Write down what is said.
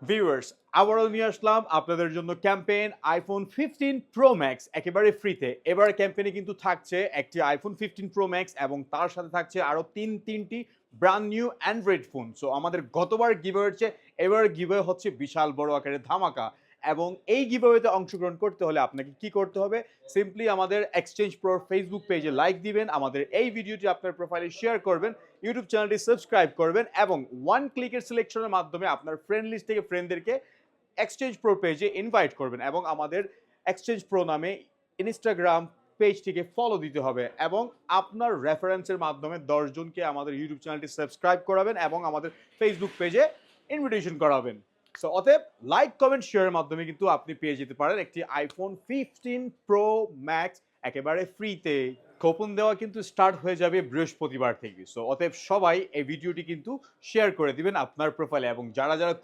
Viewers, আবারও নিয়ে আসলাম আপনাদের জন্য ক্যাম্পেইন আইফোন 15 প্রো ম্যাক্স একেবারে ফ্রিতে। এবার ক্যাম্পেইনে কিন্তু থাকছে একটি আইফোন 15 প্রো ম্যাক্স এবং তার সাথে থাকছে আরো তিনটি brand new Android phone. So আমাদের গতবার গিভঅ্যাওয়ের চেয়ে এবার গিভঅ্যাওয়ে হচ্ছে বিশাল বড় আকারের ধামাকা। এবং এই গিভঅ্যাওয়েতে অংশগ্রহণ করতে হলে আপনাকে কি করতে হবে? সিম্পলি আমাদের এক্সচেঞ্জ প্রোর ফেসবুক পেজে লাইক দিবেন, আমাদের এই ভিডিওটি আপনার প্রোফাইলে শেয়ার করবেন, ইউটিউব চ্যানেলটি সাবস্ক্রাইব করবেন এবং ওয়ান ক্লিকের সিলেকশনের মাধ্যমে আপনার ফ্রেন্ড লিস্ট থেকে ফ্রেন্ডদেরকে এক্সচেঞ্জ প্রো পেজে ইনভাইট করবেন এবং আমাদের এক্সচেঞ্জ প্রো নামে ইনস্টাগ্রাম পেজটিকে ফলো দিতে হবে এবং আপনার রেফারেন্সের মাধ্যমে 10 জনকে আমাদের ইউটিউব চ্যানেলটি সাবস্ক্রাইব করাবেন এবং আমাদের ফেসবুক পেজে ইনভিটেশন করাবেন। সো অতএব লাইক কমেন্ট শেয়ারের মাধ্যমে কিন্তু আপনি পেয়ে যেতে পারেন একটি আইফোন 15 প্রো ম্যাক্স একেবারে ফ্রিতে। কুপন দেওয়া কিন্তু স্টার্ট হয়ে যাবে বৃহস্পতিবার থেকে। সো অতএব সবাই এই ভিডিওটি কিন্তু শেয়ার করে দিবেন আপনার প্রোফাইলে এবং যারা